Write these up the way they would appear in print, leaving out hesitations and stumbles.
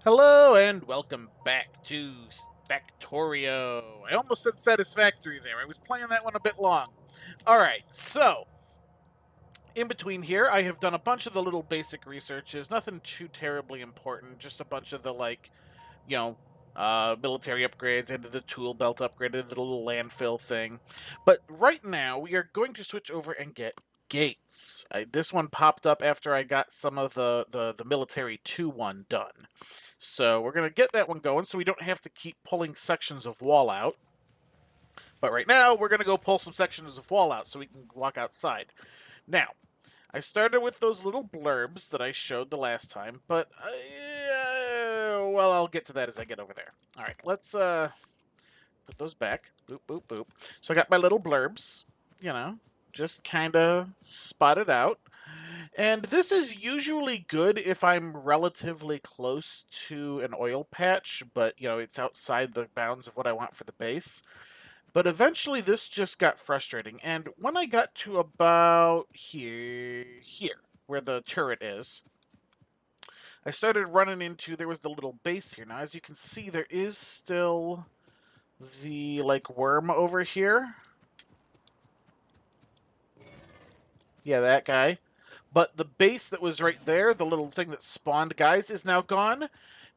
Hello and welcome back to Factorio. I almost said Satisfactory there. I was playing that one a bit long. Alright, so in between here, I have done a bunch of the little basic researches. Nothing too terribly important, just a bunch of the, you know, military upgrades. I did the tool belt upgrade, I did the little landfill thing. But right now, we are going to switch over and get gates. This one popped up after I got some of the military 2 one done. So we're going to get that one going so we don't have to keep pulling sections of wall out. But right now, we're going to go pull some sections of wall out so we can walk outside. Now, I started with those little blurbs that I showed the last time, but well, I'll get to that as I get over there. All right, let's put those back. Boop, boop, boop. So I got my little blurbs, you know, just kind of spotted out. And this is usually good if I'm relatively close to an oil patch, but, it's outside the bounds of what I want for the base. But eventually this just got frustrating, and when I got to about here, where the turret is, I started running into, there was the little base here. Now, as you can see, there is still the, worm over here. Yeah, that guy. But the base that was right there, the little thing that spawned guys, is now gone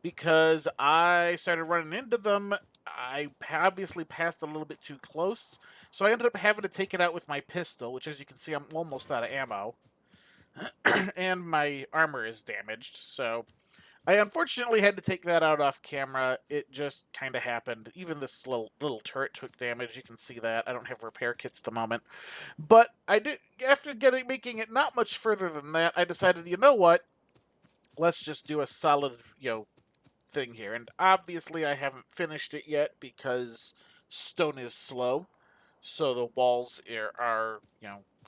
because I started running into them. I obviously passed a little bit too close, so I ended up having to take it out with my pistol, which, as you can see, I'm almost out of ammo. And my armor is damaged, so I unfortunately had to take that out off camera. It just kind of happened. Even this little turret took damage. You can see that. I don't have repair kits at the moment. But I did, after making it not much further than that, I decided, you know what? Let's just do a solid, thing here. And obviously I haven't finished it yet because stone is slow. So the walls are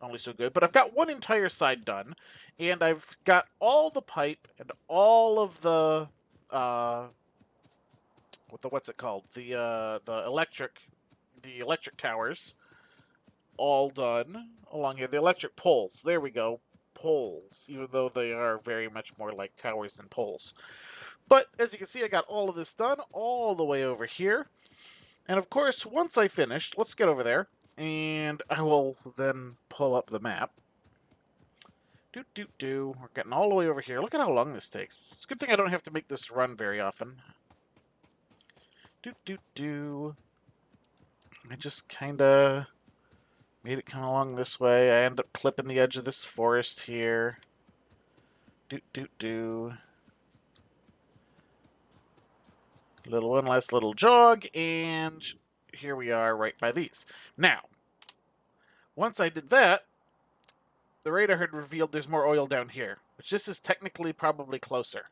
only so good. But I've got one entire side done, and I've got all the pipe and all of the what's it called, the electric towers all done along here. The electric poles. There we go. Poles, even though they are very much more like towers than poles. But as you can see, I got all of this done all the way over here. And of course, once I finished, let's get over there, and I will then pull up the map. We're getting all the way over here. Look at how long this takes. It's a good thing I don't have to make this run very often. I just kind of made it come along this way. I end up clipping the edge of this forest here. Little one last little jog, and here we are right by these. Now, once I did that, the radar had revealed there's more oil down here, which this is technically probably closer.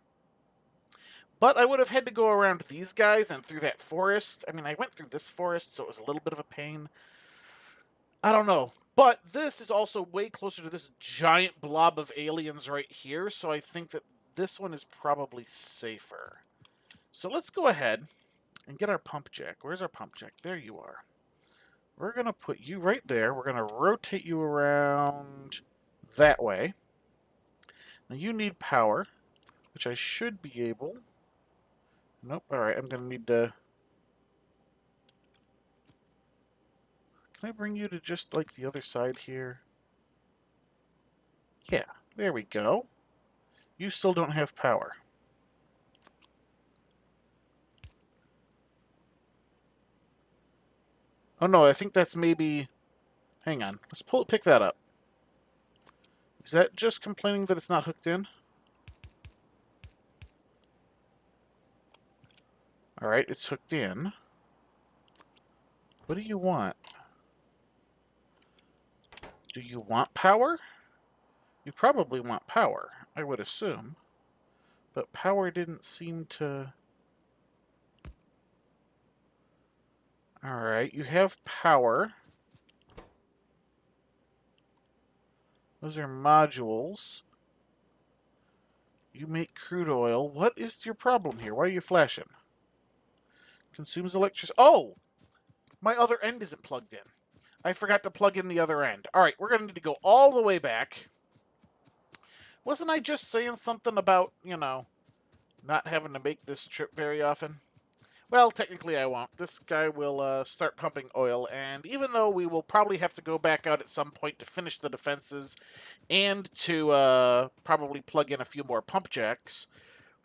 But I would have had to go around these guys and through that forest. I mean, I went through this forest, so it was a little bit of a pain. I don't know. But this is also way closer to this giant blob of aliens right here, so I think that this one is probably safer. So let's go ahead and get our pump jack. Where's our pump jack? There you are. We're going to put you right there. We're going to rotate you around that way. Now you need power, which I should be able. Nope. Alright, I'm going to need to... Can I bring you to just like the other side here? Yeah, there we go. You still don't have power. Oh no, I think that's maybe... Hang on, pick that up. Is that just complaining that it's not hooked in? Alright, it's hooked in. What do you want? Do you want power? You probably want power, I would assume. But power didn't seem to... Alright, you have power. Those are modules. You make crude oil. What is your problem here? Why are you flashing? Consumes electricity. Oh! My other end isn't plugged in. I forgot to plug in the other end. Alright, we're going to need to go all the way back. Wasn't I just saying something about, not having to make this trip very often. Well, technically I won't. This guy will start pumping oil, and even though we will probably have to go back out at some point to finish the defenses and to probably plug in a few more pump jacks,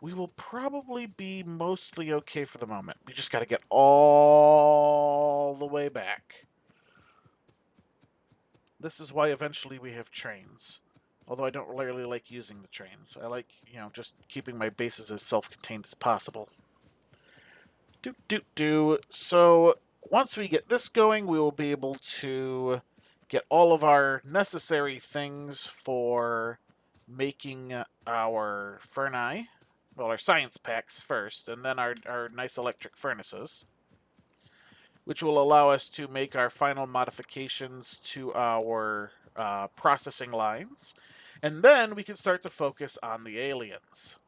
we will probably be mostly okay for the moment. We just got to get all the way back. This is why eventually we have trains. Although I don't really like using the trains. I like, just keeping my bases as self-contained as possible. So once we get this going, we will be able to get all of our necessary things for making our Ferni. Well, our science packs first, and then our nice electric furnaces, which will allow us to make our final modifications to our processing lines. And then we can start to focus on the aliens,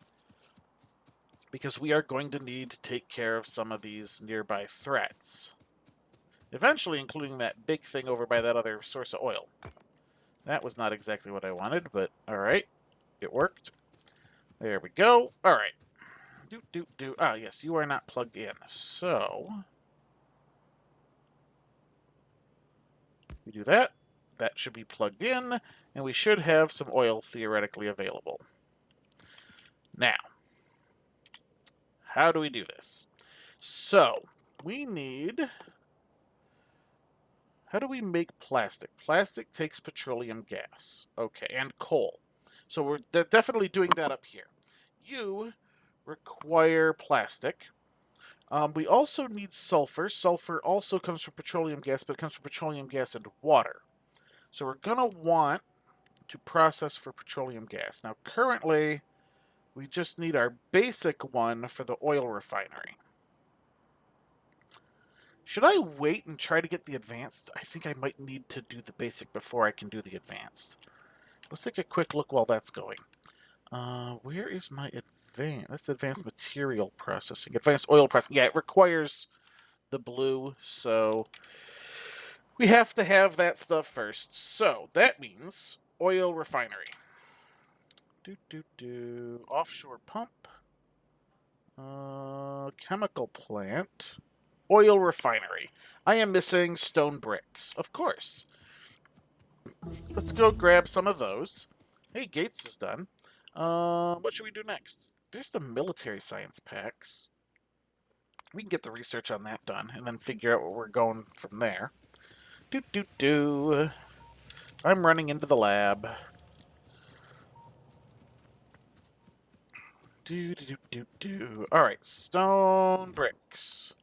because we are going to need to take care of some of these nearby threats. Eventually including that big thing over by that other source of oil. That was not exactly what I wanted, but alright. It worked. There we go. Alright. Ah, yes, you are not plugged in. So we do that. That should be plugged in, and we should have some oil theoretically available. Now, how do we do this? So, we need... How do we make plastic? Plastic takes petroleum gas. Okay, and coal. So we're definitely doing that up here. You require plastic. We also need sulfur. Sulfur also comes from petroleum gas, but it comes from petroleum gas and water. So we're going to want to process for petroleum gas. Now, currently, we just need our basic one for the oil refinery. Should I wait and try to get the advanced? I think I might need to do the basic before I can do the advanced. Let's take a quick look while that's going. Where is my advanced? That's advanced material processing. Advanced oil processing. Yeah, it requires the blue, so we have to have that stuff first. So that means oil refinery. Offshore pump. Chemical plant. Oil refinery. I am missing stone bricks, of course. Let's go grab some of those. Hey, Gates is done. What should we do next? There's the military science packs. We can get the research on that done and then figure out where we're going from there. I'm running into the lab. Alright, stone bricks.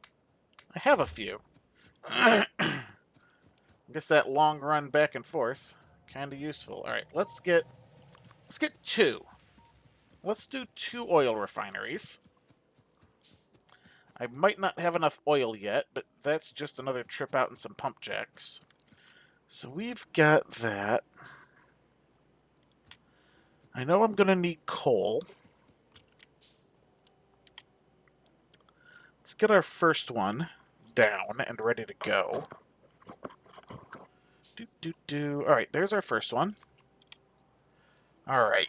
I have a few. I guess that long run back and forth, kind of useful. Alright, let's get two. Let's do 2 oil refineries. I might not have enough oil yet, but that's just another trip out and some pump jacks. So we've got that. I know I'm going to need coal. Let's get our first one down and ready to go. Alright, there's our first one. Alright.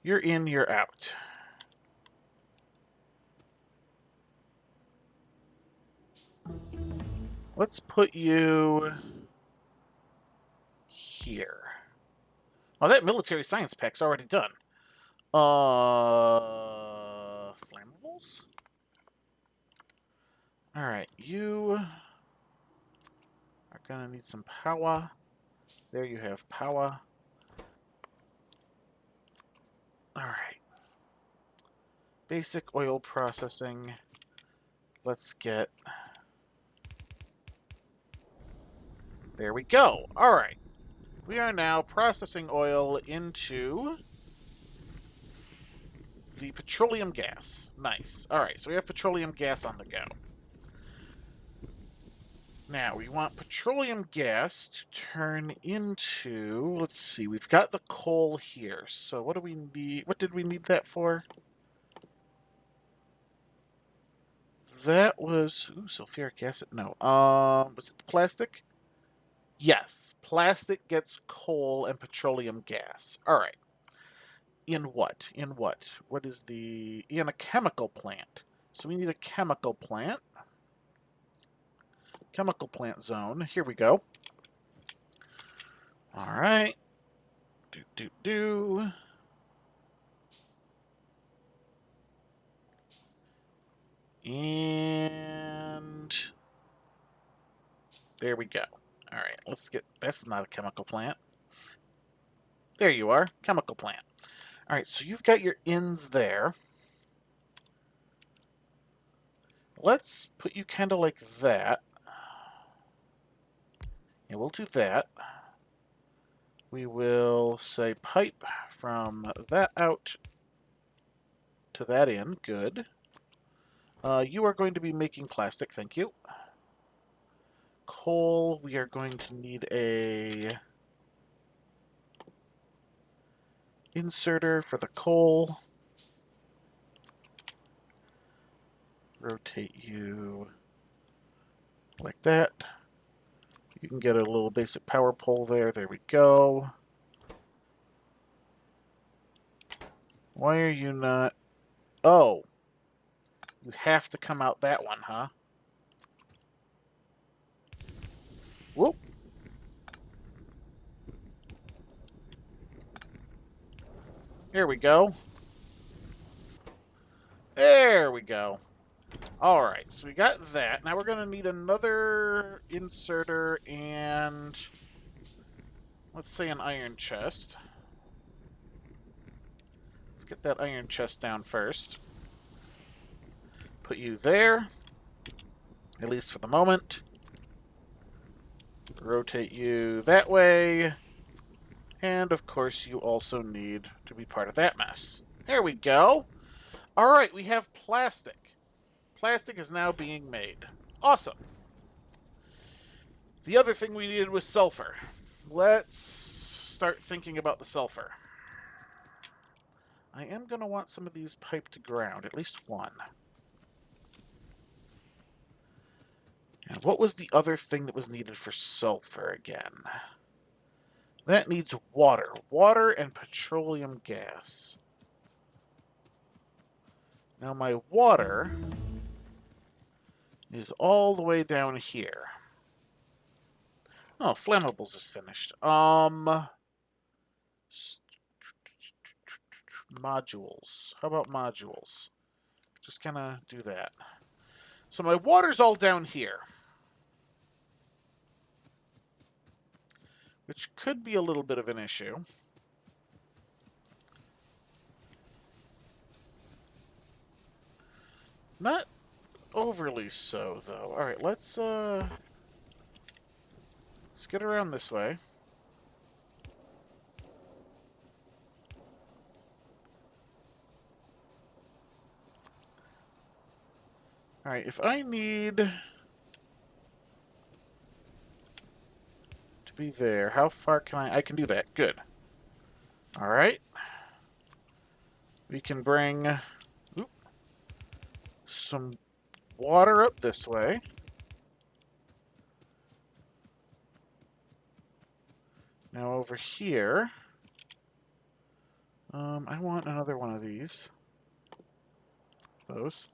You're in, you're out. Let's put you here. Oh, that military science pack's already done. Flammables? Alright, you are gonna need some power. There you have power. Alright. Basic oil processing. Let's get... There we go. Alright. We are now processing oil into the petroleum gas. Nice. Alright, so we have petroleum gas on the go. Now, we want petroleum gas to turn into... Let's see, we've got the coal here. So what do we need? What did we need that for? That was... Ooh, sulfuric acid. No. Was it the plastic? Yes. Plastic gets coal and petroleum gas. Alright. In what? In what? What is the... In a chemical plant. So we need a chemical plant. Chemical plant zone. Here we go. Alright. Do. And... There we go. Alright, let's get... That's not a chemical plant. There you are. Chemical plant. Alright, so you've got your ends there. Let's put you kind of like that. Yeah, we'll do that. We will say pipe from that out to that in. Good. You are going to be making plastic, thank you. Coal, we are going to need a inserter for the coal. Rotate you like that. You can get a little basic power pole there. There we go. Why are you not... Oh. You have to come out that one, huh? Whoop. Here we go. There we go. Alright, so we got that. Now we're going to need another inserter and... Let's say an iron chest. Let's get that iron chest down first. Put you there. At least for the moment. Rotate you that way. And, of course, you also need to be part of that mess. There we go. Alright, we have plastic. Plastic is now being made. Awesome. The other thing we needed was sulfur. Let's start thinking about the sulfur. I am going to want some of these piped to ground, at least one. And what was the other thing that was needed for sulfur again? That needs water. Water and petroleum gas. Now my water is all the way down here. Oh, flammables is finished. Modules. How about modules? Just kind of do that. So my water's all down here. Which could be a little bit of an issue. Not overly so, though. Alright, let's get around this way. Alright, if I need to be there, how far can I can do that. Good. Alright. We can bring some water up this way. Now over here, I want another one of these. Those.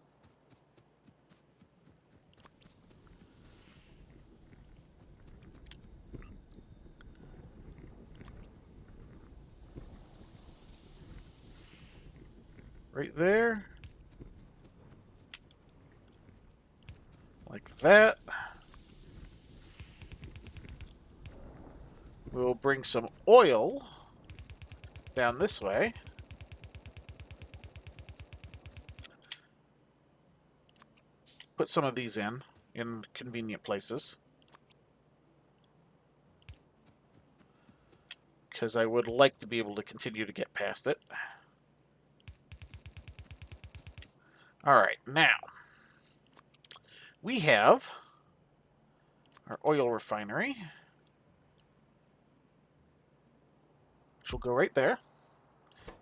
Right there. Like that. We'll bring some oil down this way. Put some of these in convenient places. Because I would like to be able to continue to get past it. Alright, now. We have our oil refinery. Which will go right there.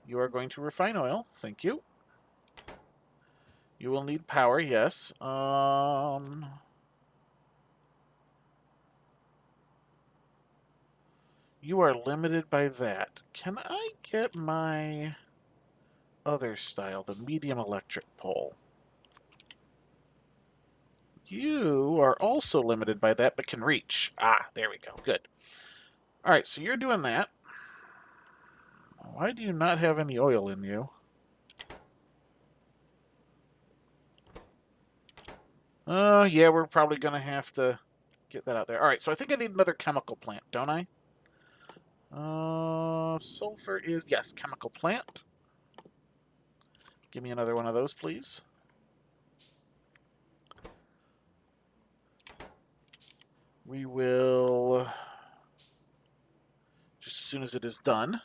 You are going to refine oil. Thank you. You will need power, yes. You are limited by that. Can I get my... other style, the medium electric pole. You are also limited by that, but can reach. Ah, there we go. Good. All right, so you're doing that. Why do you not have any oil in you? Yeah, we're probably going to have to get that out there. All right, so I think I need another chemical plant, don't I? Sulfur is, yes, chemical plant. Give me another one of those, please. We will, just as soon as it is done,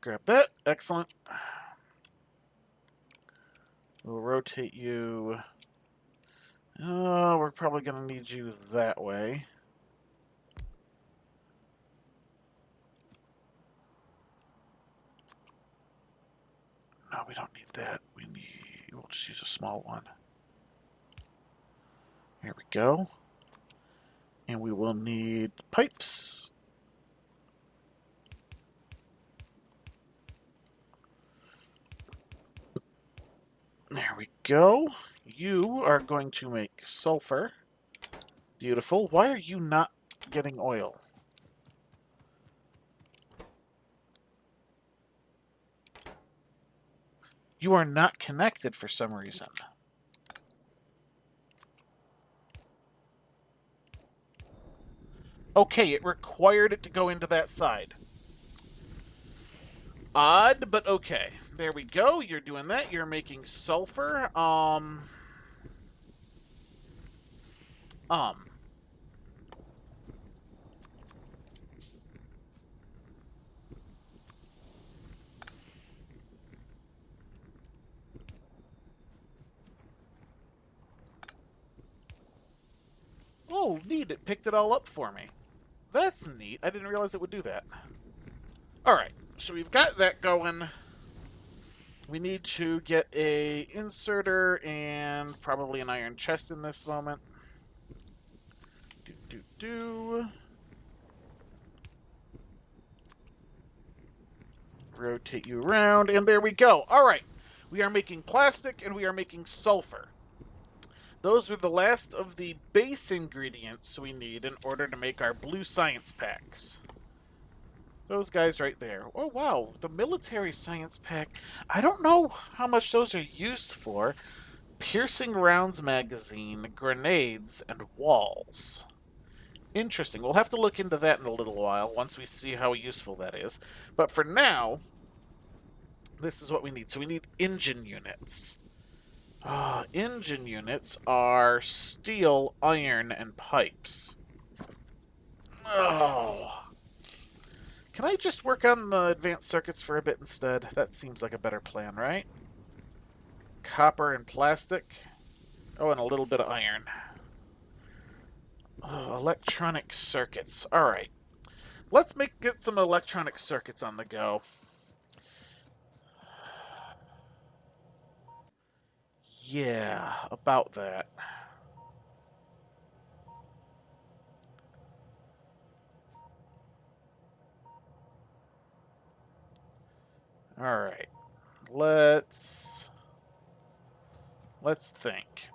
grab that. Excellent. We'll rotate you. We're probably going to need you that way. No, we don't need that. We'll just use a small one. Here we go. And we will need pipes. There we go. You are going to make sulfur. Beautiful. Why are you not getting oil? You are not connected for some reason. Okay, it required it to go into that side. Odd, but okay. There we go. You're doing that. You're making sulfur. Oh, neat. It picked it all up for me. That's neat. I didn't realize it would do that. Alright, so we've got that going. We need to get a inserter and probably an iron chest in this moment. Rotate you around, and there we go. Alright, we are making plastic and we are making sulfur. Those are the last of the base ingredients we need in order to make our blue science packs. Those guys right there. Oh, wow. The military science pack. I don't know how much those are used for. Piercing rounds magazine, grenades, and walls. Interesting. We'll have to look into that in a little while once we see how useful that is. But for now, this is what we need. So we need engine units. Engine units are steel, iron, and pipes. Oh. Can I just work on the advanced circuits for a bit instead? That seems like a better plan, right? Copper and plastic. Oh, and a little bit of iron. Oh, electronic circuits. Alright. Let's get some electronic circuits on the go. Yeah, about that. Alright. Let's think.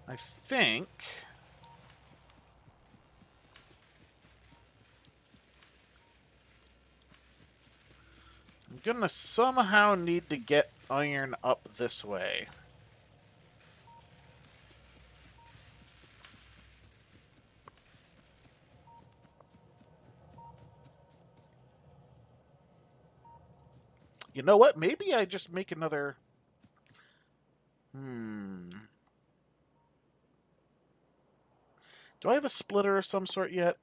I think I'm gonna somehow need to get iron up this way. You know what? Maybe I just make another... Do I have a splitter of some sort yet?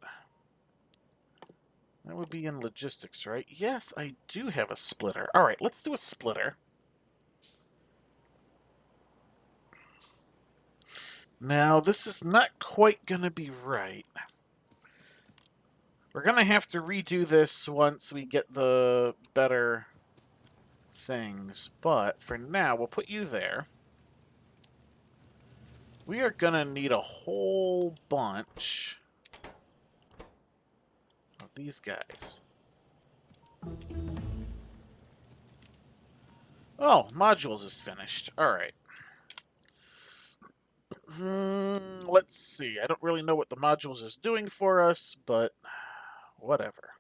That would be in logistics, right? Yes, I do have a splitter. Alright, let's do a splitter. Now, this is not quite going to be right. We're going to have to redo this once we get the better things. But for now, we'll put you there. We are going to need a whole bunch these guys. Oh, modules is finished. All right. Let's see. I don't really know what the modules is doing for us, but whatever.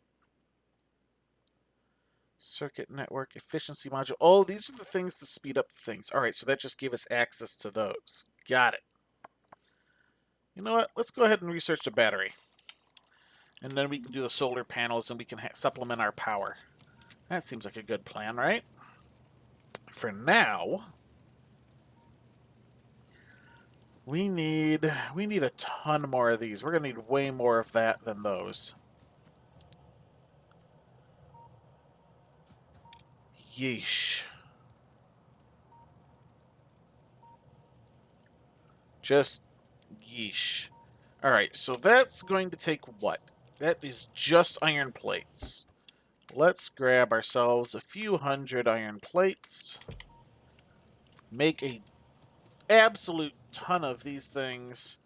Circuit network efficiency module. Oh, these are the things to speed up things. All right, so that just gave us access to those. Got it. You know what? Let's go ahead and research the battery. And then we can do the solar panels and we can supplement our power. That seems like a good plan, right? For now, we need a ton more of these. We're going to need way more of that than those. Yeesh. Just yeesh. All right, so that's going to take what? That is just iron plates. Let's grab ourselves a few hundred iron plates. Make a absolute ton of these things.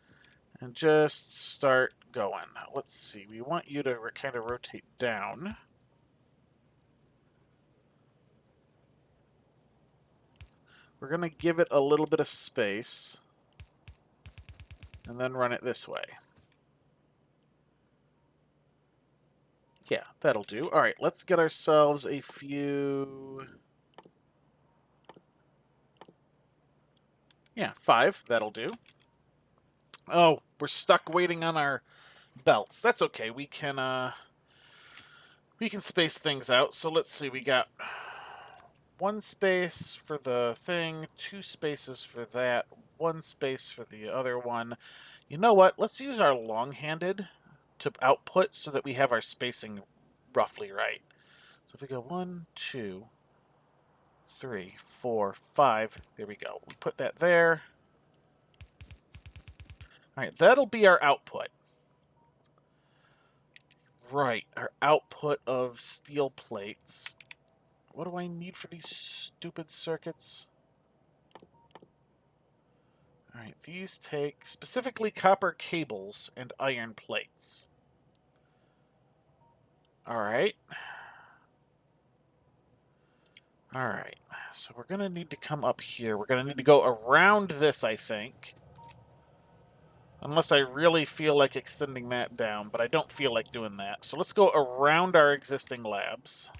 And just start going. Let's see. We want you to kind of rotate down. We're going to give it a little bit of space. And then run it this way. Yeah, that'll do. All right, let's get ourselves a few... Yeah, 5. That'll do. Oh, we're stuck waiting on our belts. That's okay. We can space things out. So let's see. We got 1 space for the thing, 2 spaces for that, 1 space for the other one. You know what? Let's use our long-handed to output so that we have our spacing roughly right. So if we go 1, 2, 3, 4, 5, there we go. We put that there. All right, that'll be our output. Right, our output of steel plates. What do I need for these stupid circuits? All right, these take specifically copper cables and iron plates. All right. All right, so we're going to need to come up here. We're going to need to go around this, I think. Unless I really feel like extending that down, but I don't feel like doing that. So let's go around our existing labs.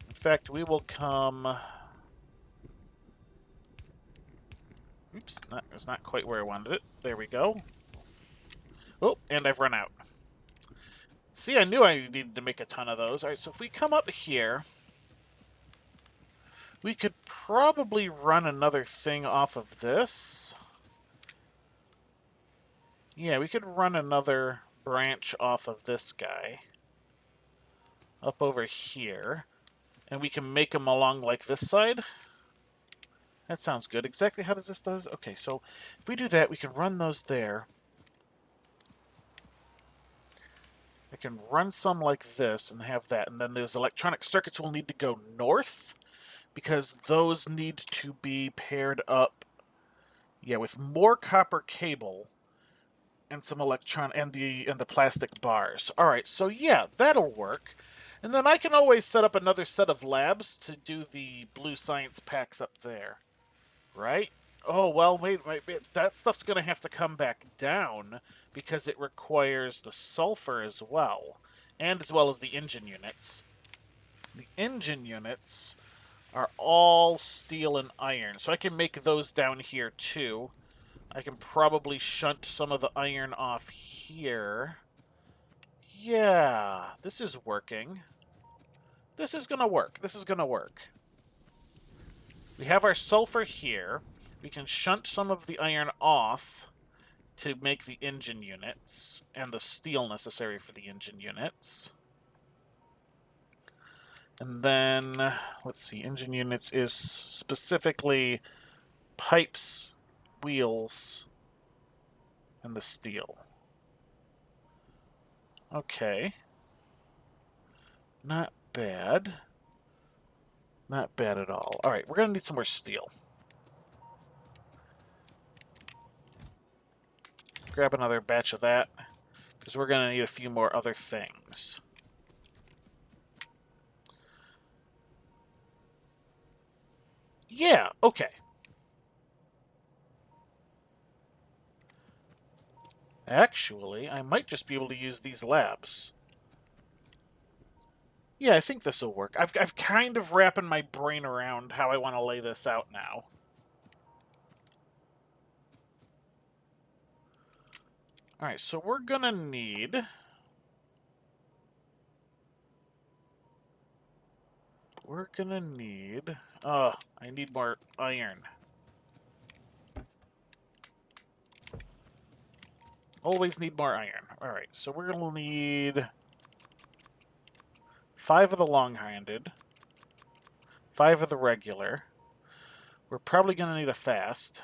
In fact, we will come... Oops, that's not quite where I wanted it. There we go. Oh, and I've run out. See, I knew I needed to make a ton of those. All right, so if we come up here, we could probably run another thing off of this. Yeah, we could run another branch off of this guy. Up over here. And we can make them along like this side. That sounds good. Exactly how does this do? Okay, so if we do that, we can run those there. I can run some like this and have that. And then those electronic circuits will need to go north because those need to be paired up, yeah, with more copper cable and some and the plastic bars. All right, so yeah, that'll work. And then I can always set up another set of labs to do the blue science packs up there. Right? Oh, well, wait, that stuff's going to have to come back down because it requires the sulfur as well, and as well as the engine units. The engine units are all steel and iron, so I can make those down here too. I can probably shunt some of the iron off here. Yeah, this is working. This is going to work. This is going to work. We have our sulfur here. We can shunt some of the iron off to make the engine units and the steel necessary for the engine units. And then, let's see, engine units is specifically pipes, wheels, and the steel. Okay. Not bad. Not bad at all. All right, we're going to need some more steel. grab another batch of that, because we're going to need a few more other things. Yeah, okay. Actually, I might just be able to use these labs. Yeah, I think this will work. I've kind of wrapping my brain around how I want to lay this out now. Alright, so we're gonna need... I need more iron. Always need more iron. Alright, so we're gonna need 5 of the long-handed, 5 of the regular. We're probably gonna need a fast.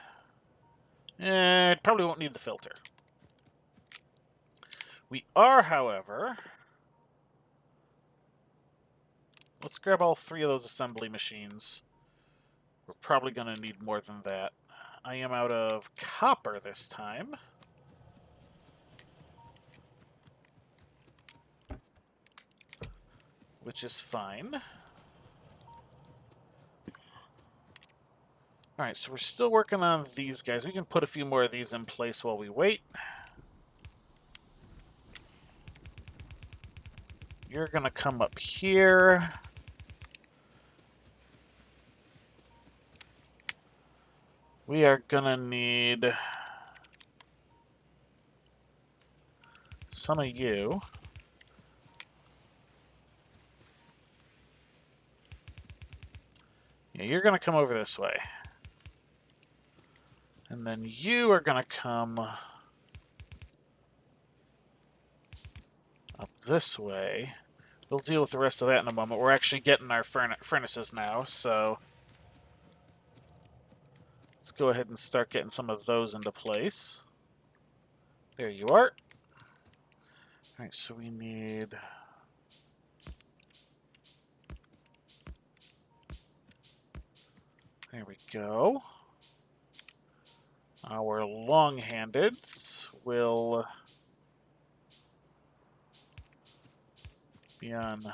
Probably won't need the filter. We are, however... Let's grab all 3 of those assembly machines. We're probably gonna need more than that. I am out of copper this time. Which is fine. Alright, so we're still working on these guys. We can put a few more of these in place while we wait. You're going to come up here. We are going to need some of you. Yeah, you're going to come over this way. And then you are going to come up this way. We'll deal with the rest of that in a moment. We're actually getting our furnaces now, so let's go ahead and start getting some of those into place. There you are. Alright, so we need... There we go. Our long-handeds will be on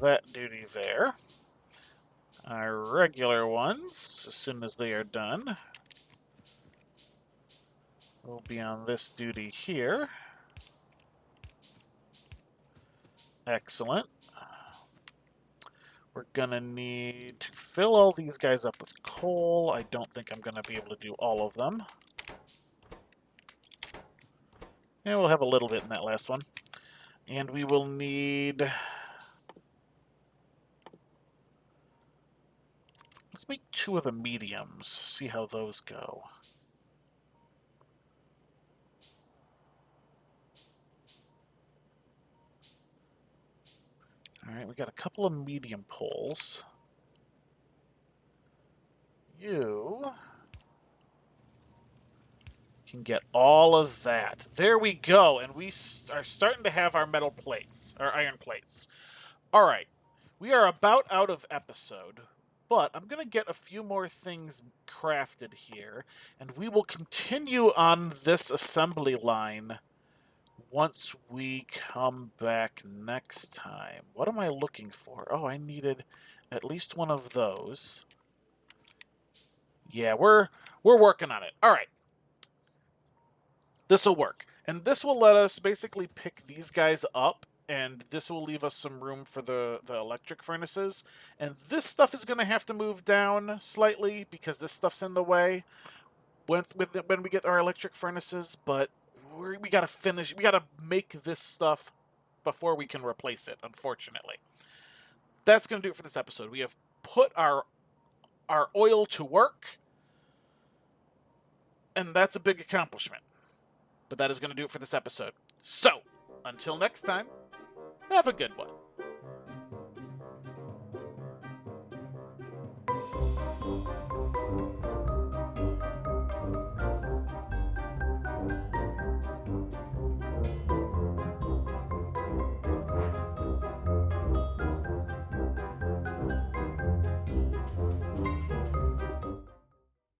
that duty there. Our regular ones, as soon as they are done, will be on this duty here. Excellent. We're gonna need to fill all these guys up with coal. I don't think I'm gonna be able to do all of them. Yeah, we'll have a little bit in that last one. And we will need... Let's make 2 of the mediums, see how those go. Alright, we got a couple of medium poles. You can get all of that. There we go, and we are starting to have our metal plates, our iron plates. Alright, we are about out of episode, but I'm going to get a few more things crafted here, and we will continue on this assembly line once we come back next time. What am I looking for? Oh, I needed at least one of those. Yeah, we're working on it. All right. This will work. And this will let us basically pick these guys up, and this will leave us some room for the electric furnaces. And this stuff is going to have to move down slightly because this stuff's in the way when we get our electric furnaces, but we got to finish. We got to make this stuff before we can replace it, unfortunately. That's going to do it for this episode. We have put our oil to work, and that's a big accomplishment. But that is going to do it for this episode. So, until next time, have a good one.